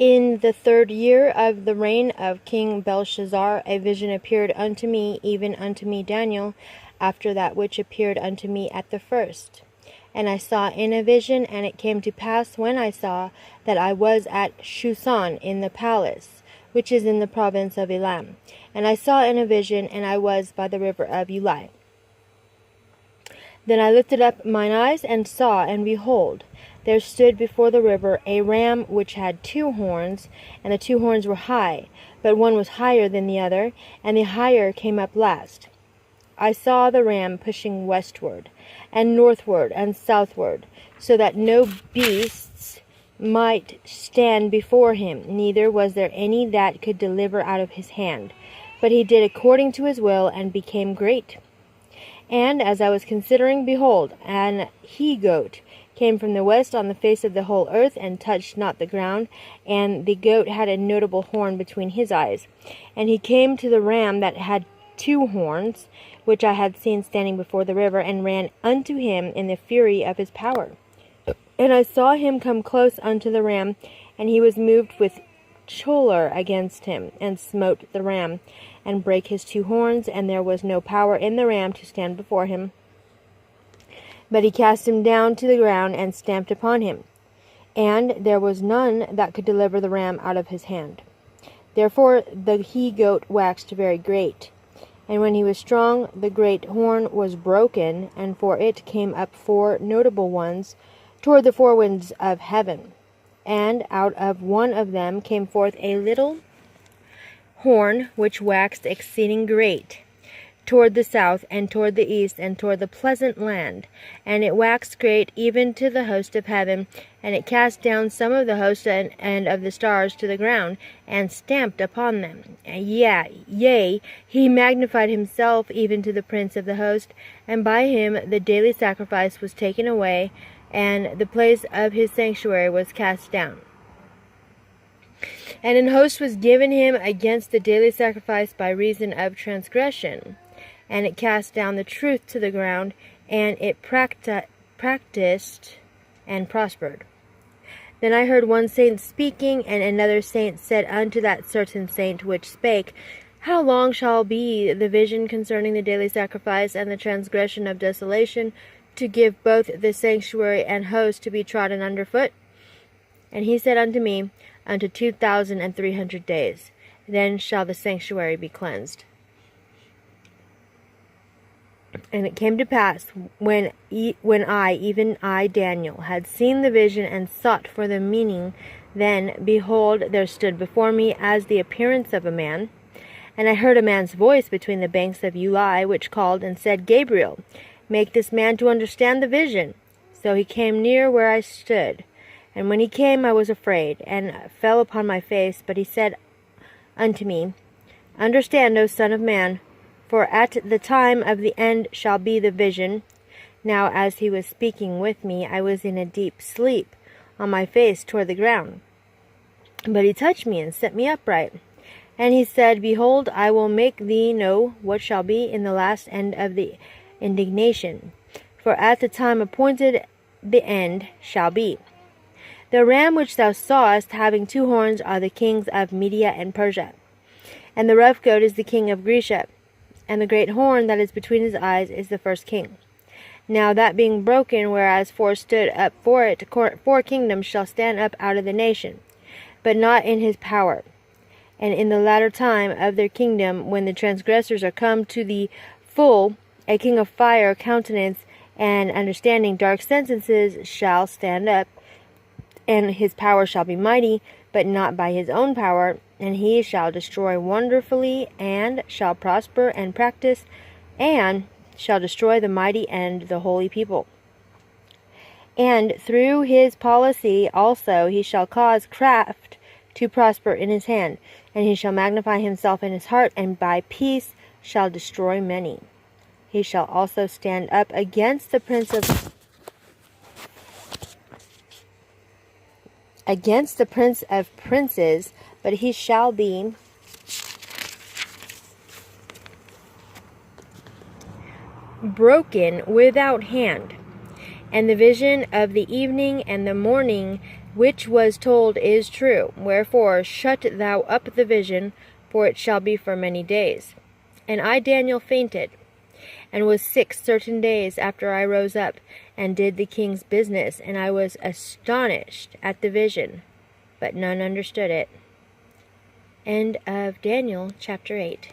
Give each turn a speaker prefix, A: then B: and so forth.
A: In the 3rd year of the reign of King Belshazzar, a vision appeared unto me, even unto me Daniel, after that which appeared unto me at the first. And I saw in a vision, and it came to pass when I saw, that I was at Shushan in the palace, which is in the province of Elam. And I saw in a vision, and I was by the river of Ulai. Then I lifted up mine eyes, and saw, and behold, there stood before the river a ram which had 2 horns, and the 2 horns were high, but one was higher than the other, and the higher came up last. I saw the ram pushing westward, and northward, and southward, so that no beasts might stand before him, neither was there any that could deliver out of his hand. But he did according to his will, and became great. And as I was considering, behold, an he-goat came from the west on the face of the whole earth, and touched not the ground, and the goat had a notable horn between his eyes. And he came to the ram that had 2 horns, which I had seen standing before the river, and ran unto him in the fury of his power. And I saw him come close unto the ram, and he was moved with choler against him, and smote the ram, and brake his 2 horns, and there was no power in the ram to stand before him. But he cast him down to the ground, and stamped upon him, and there was none that could deliver the ram out of his hand. Therefore the he-goat waxed very great. And when he was strong, the great horn was broken, and for it came up 4 notable ones toward the 4 winds of heaven. And out of one of them came forth a little horn, which waxed exceeding great, toward the south, and toward the east, and toward the pleasant land. And it waxed great even to the host of heaven, and it cast down some of the host and of the stars to the ground, and stamped upon them. Yea, he magnified himself even to the prince of the host, and by him the daily sacrifice was taken away, and the place of his sanctuary was cast down. And an host was given him against the daily sacrifice by reason of transgression. And it cast down the truth to the ground, and it practiced and prospered. Then I heard one saint speaking, and another saint said unto that certain saint which spake, How long shall be the vision concerning the daily sacrifice and the transgression of desolation, to give both the sanctuary and host to be trodden under foot? And he said unto me, Unto 2,300 days. Then shall the sanctuary be cleansed. And it came to pass, when I, even I, Daniel, had seen the vision and sought for the meaning, then, behold, there stood before me as the appearance of a man. And I heard a man's voice between the banks of Ulai, which called and said, Gabriel, make this man to understand the vision. So he came near where I stood. And when he came, I was afraid, and fell upon my face. But he said unto me, Understand, O son of man, for at the time of the end shall be the vision. Now as he was speaking with me, I was in a deep sleep, on my face toward the ground. But he touched me, and set me upright. And he said, Behold, I will make thee know what shall be in the last end of the indignation. For at the time appointed the end shall be. The ram which thou sawest, having 2 horns, are the kings of Media and Persia. And the rough goat is the king of Grecia. And the great horn that is between his eyes is the first king. Now that being broken, whereas 4 stood up for it, 4 kingdoms shall stand up out of the nation, but not in his power. And in the latter time of their kingdom, when the transgressors are come to the full, a king of fire, countenance, and understanding dark sentences shall stand up, and his power shall be mighty, but not by his own power, and he shall destroy wonderfully, and shall prosper and practice, and shall destroy the mighty and the holy people. And through his policy also he shall cause craft to prosper in his hand, and he shall magnify himself in his heart, and by peace shall destroy many. He shall also stand up against the prince of princes, but he shall be broken without hand. And the vision of the evening and the morning which was told is true. Wherefore shut thou up the vision, for it shall be for many days. And I, Daniel, fainted, and was sick certain days after I rose up, and did the king's business, and I was astonished at the vision, but none understood it. End of Daniel chapter 8.